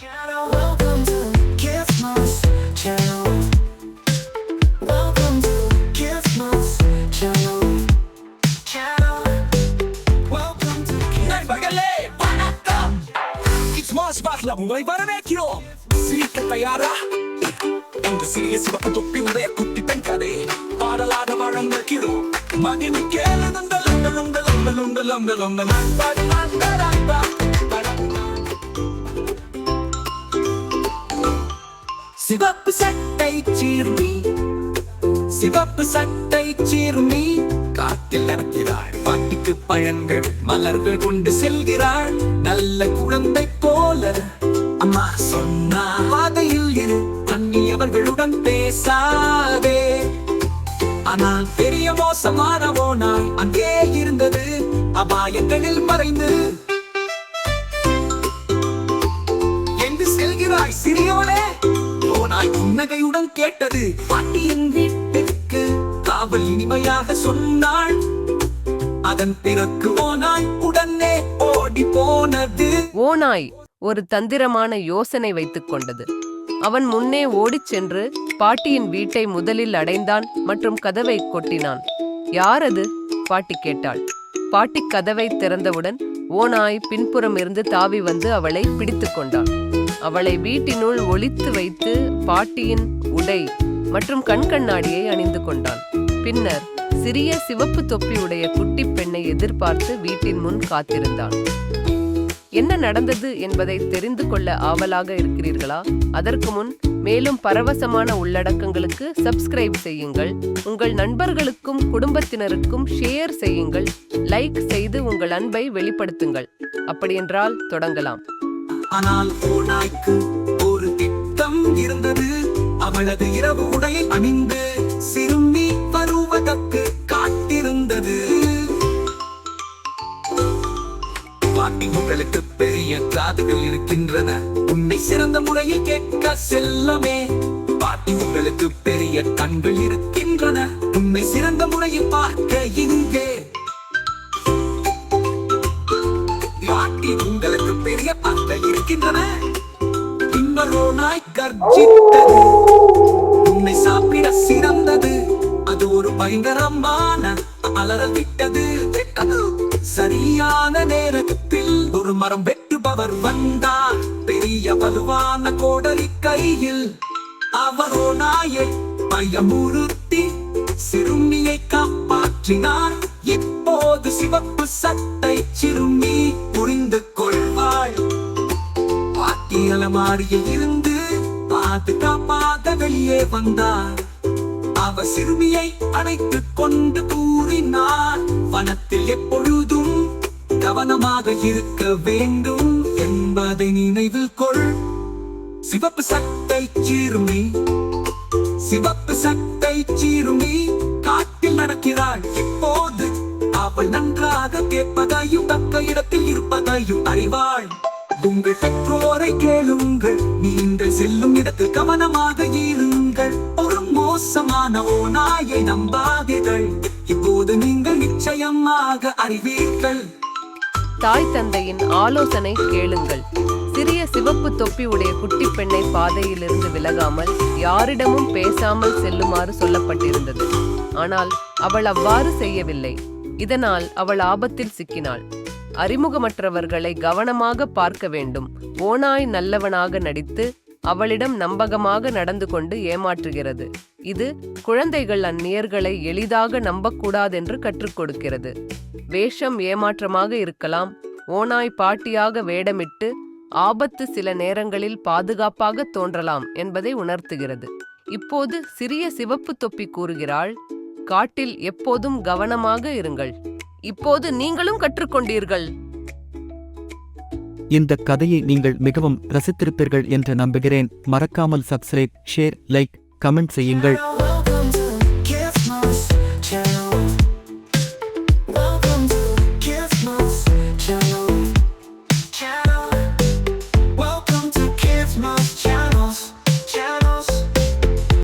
Welcome to Christmas Channel. Welcome to Christmas Channel. Welcome to நண்பர்களே வணக்கம். Christmas பாட்டில் உங்களை வரவேற்கிறோம். சீக்க தயாரா? இந்த சிறிய சிவப்பு தொப்பி உடைய குட்டி பெண் கதை பாடலாக வழங்குகிறோம். மகிழ்ச்சி சிவப்பு சட்டை சீர்மி, சிவப்பு சட்டை சீர்மி காட்டில் நடக்கிறாள். பாட்டிக்கு பழங்கள் மலர்கள் கொண்டு செல்கிறாள். நல்ல குழந்தை போல அம்மா சொன்னா பாதையில் இரு, அந்நியவர்களுடன் பேசாதே. ஆனால் பெரிய மோசமானவோ நாய் அங்கே இருந்தது, அபாயங்களில் மறைந்து. எங்கு செல்கிறாய் சிறியோனே? ஓநாய் புன்னகையுடன் கேட்டது. பாட்டியின் வீட்டிற்கு காவல் இனிமையாக சொன்னாள். அதன் பிறகு ஓநாய் உடனே ஓடி போனது. ஓநாய் ஒரு தந்திரமான யோசனை வைத்துக் கொண்டது. அவன் முன்னே ஓடிச் சென்று பாட்டியின் வீட்டை முதலில் அடைந்தான் மற்றும் கதவை கொட்டினான். யார் அது? பாட்டி கேட்டாள். பாட்டி கதவை திறந்தவுடன் ஓநாய் பின்புறம் இருந்து தாவி வந்து அவளை பிடித்து கொண்டான். அவளை வீட்டினுள் ஒளித்து வைத்து பாட்டியின் உடை மற்றும் கண்கண்ணாடியை அணிந்து கொண்டான். பின்னர் சிறிய சிவப்பு தொப்பி உடைய குட்டி பெண்ணை எதிர்பார்த்து வீட்டின் முன் காத்திருந்தான். என்ன நடந்தது என்பதை தெரிந்து கொள்ள ஆவலாக இருக்கிறீர்களா? அதற்கு முன் மேலும் பரவசமான உள்ளடக்கங்களுக்கு சப்ஸ்கிரைப் செய்யுங்கள். உங்கள் நண்பர்களுக்கும் குடும்பத்தினருக்கும் ஷேர் செய்யுங்கள். லைக் செய்து உங்கள் அன்பை வெளிப்படுத்துங்கள். அப்படியென்றால் தொடங்கலாம். ஆனால் ஓநாய்க்கு ஒரு திட்டம் இருந்தது. அவளது இரவு உடையை அணிந்து சிறுமி வருவதற்கு காத்திருந்தது. பாட்டி, உங்களுக்கு பெரிய காதுகள் இருக்கின்றன, உன்னை சிறந்த முறையில் கேட்க செல்லமே. பாட்டி, உங்களுக்கு பெரிய கண்கள் இருக்கின்றன, உன்னை சிறந்த முறையில் பார்க்க இங்கே. பாட்டி, உங்களுக்கு பெரிய பற்கள் இருக்கின்றன. இன்னொரு நாய் கர்ஜித்தது. உன்னை சாப்பிட சிறந்தது. அது ஒரு பயங்கரமான அலறல் விட்டது. சரியான நேரத்தில் ஒரு மரம் வெட்டுபவர் வந்தார். பெரிய வலுவான கோடரி கையில். அவரோ நாயை பயமுறுத்தி சிறுமியை காப்பாற்றினார். இப்போது சிவப்பு சட்டை சிறுமி புரிந்து கொள்வாள். பாட்டி அலமாரியில் இருந்து பாதுகாப்பாக வெளியே வந்தார். அவ சிறுமியை அணைத்துக் கொண்டு கூறினார், வனத்தில் எப்பொழுதும் கவனமாக இருக்க வேண்டும் என்பதை நினைவில் கொள். சிவப்பு சட்டை சிறுமி, சிவப்பு சட்டை சிறுமி காட்டில் நடக்கிறாள். இப்போது அவள் நன்றாக கேட்பதையும் தக்க இடத்தில் இருப்பதையும் அறிவாள். உங்கள் பெற்றோரை கேளுங்கள், நீங்கள் செல்லும் இடத்தில் கவனமாக இருங்கள். ஒரு மோசமான ஓநாயை நம்பாதீர்கள், இப்போது நீங்கள் நிச்சயமாக அறிவீர்கள். தாய் தந்தையின் ஆலோசனை கேளுங்கள். சிறிய சிவப்பு தொப்பி உடைய குட்டி பெண்ணை பாதையிலிருந்து விலகாமல் யாரிடமும் பேசாமல் செல்லுமாறு சொல்லப்பட்டிருந்தது. ஆனால் அவள் அவ்வாறு செய்யவில்லை. இதனால் அவள் ஆபத்தில் சிக்கினாள். அறிமுகமற்றவர்களை கவனமாக பார்க்க வேண்டும். ஓநாய் நல்லவனாக நடித்து அவளிடம் நம்பகமாக நடந்து கொண்டு ஏமாற்றுகிறது. இது குழந்தைகள் அந்நியர்களை எளிதாக நம்பக்கூடாதென்று கற்றுக் கொடுக்கிறது. வேஷம் ஏமாற்றமாக இருக்கலாம். ஓநாய் பாட்டியாக வேடமிட்டு ஆபத்து சில நேரங்களில் பாதுகாப்பாக தோன்றலாம் என்பதை உணர்த்துகிறது. இப்போது சிறிய சிவப்பு தொப்பி கூறுகிறாள், காட்டில் எப்போதும் கவனமாக இருங்கள். இப்போது நீங்களும் கற்றுக்கொண்டீர்கள். இந்த கதையை நீங்கள் மிகவும் ரசித்திருப்பீர்கள் என்று நம்புகிறேன். மறக்காமல் சப்ஸ்கிரைப், ஷேர், லைக், கமெண்ட் செய்யுங்கள்.